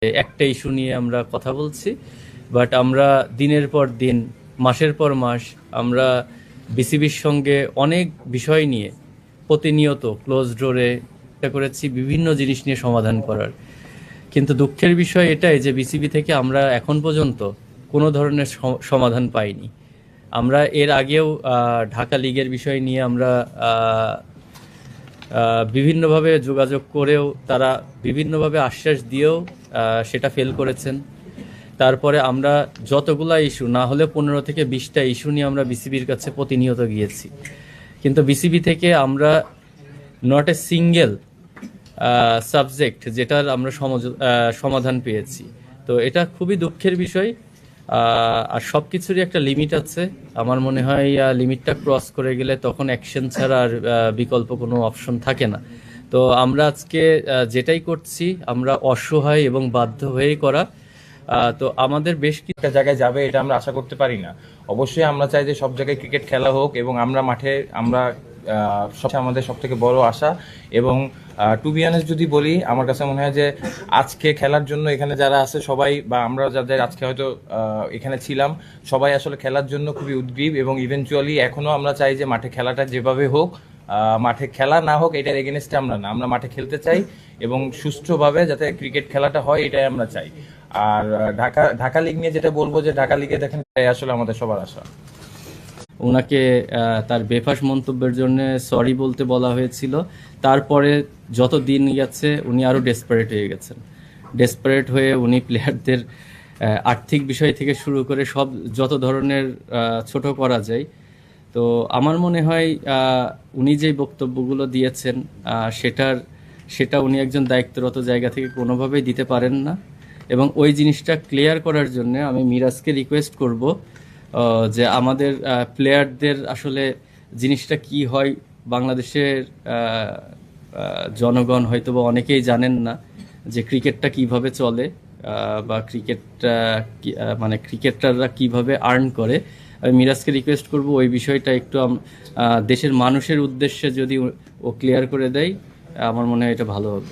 একটা ইস্যু নিয়ে আমরা কথা বলছি, বাট আমরা দিনের পর দিন, মাসের পর মাস আমরা বিসিবির সঙ্গে অনেক বিষয় নিয়ে প্রতিনিয়ত ক্লোজ ডোরে চেষ্টা করেছি বিভিন্ন জিনিস নিয়ে সমাধান করার। কিন্তু দুঃখের বিষয় এটাই যে বিসিবি থেকে আমরা এখন পর্যন্ত কোনো ধরনের সমাধান পাইনি। আমরা এর আগেও ঢাকা লিগের বিষয় নিয়ে আমরা বিভিন্নভাবে যোগাযোগ করেও তারা বিভিন্নভাবে আশ্বাস দিয়েও সেটা ফেল করেছেন। তারপরে আমরা যতগুলা ইস্যু না হলে 15 থেকে 20টা ইস্যু নিয়ে আমরা বিসিবির কাছে প্রতিনিয়ত গিয়েছি, কিন্তু বিসিবি থেকে আমরা নট এ সিঙ্গেল সাবজেক্ট যেটার আমরা সমাধান পেয়েছি। তো এটা খুবই দুঃখের বিষয়। আর সব কিছুরই একটা লিমিট আছে। আমার মনে হয় লিমিটটা ক্রস করে গেলে তখন অ্যাকশন ছাড়া আর বিকল্প কোনো অপশন থাকে না। তো আমরা আজকে যেটাই করছি আমরা অসহায় এবং বাধ্য হয়েই করা। তো আমাদের বেশ একটা জায়গায় যাবে এটা আমরা আশা করতে পারি না। অবশ্যই আমরা চাই যে সব জায়গায় ক্রিকেট খেলা হোক এবং আমরা মাঠে আমাদের সব থেকে বড় আশা। এবং টু বি অনেস্ট যদি বলি, আমার কাছে মনে হয় যে আজকে খেলার জন্য এখানে যারা আছে সবাই, বা আমরা যাদের আজকে হয়তো এখানে ছিলাম, সবাই আসলে খেলার জন্য খুবই উদ্গ্রীব এবং ইভেনচুয়ালি এখনো আমরা চাই যে মাঠে খেলাটা যেভাবে হোক, মাঠে খেলা না হোক এটার এগেনস্টে আমরা না, আমরা মাঠে খেলতে চাই এবং সুষ্ঠুভাবে যাতে ক্রিকেট খেলাটা হয় এটাই আমরা চাই। আর ঢাকা লিগ নিয়ে যেটা বলবো, যে ঢাকা লিগে দেখেন আসলে আমাদের সবার আশা। ওনাকে তার বেফাস মন্তব্যের জন্য সরি বলতে বলা হয়েছিল। তারপরে যত দিন গেছে উনি আরও ডেসপারেট হয়ে গেছেন। ডেসপারেট হয়ে উনি প্লেয়ারদের আর্থিক বিষয় থেকে শুরু করে সব যত ধরনের ছোট করা যায়। তো আমার মনে হয় উনি যে বক্তব্যগুলো দিয়েছেন সেটা উনি একজন দায়িত্বরত জায়গা থেকে কোনোভাবেই দিতে পারেন না। এবং ওই জিনিসটা ক্লিয়ার করার জন্য আমি মিরাজকে রিকোয়েস্ট করব যে আমাদের প্লেয়ারদের আসলে জিনিসটা কি হয়, বাংলাদেশের জনগণ হয়তো বা অনেকেই জানেন না যে ক্রিকেটটা কিভাবে চলে, বা মানে ক্রিকেটাররা কিভাবে আর্ন করে। আমি মিরাজকে রিকোয়েস্ট করব ওই বিষয়টা একটু দেশের মানুষের উদ্দেশ্যে যদি ও ক্লিয়ার করে দেয়, আমার মনে হয় এটা ভালো হবে।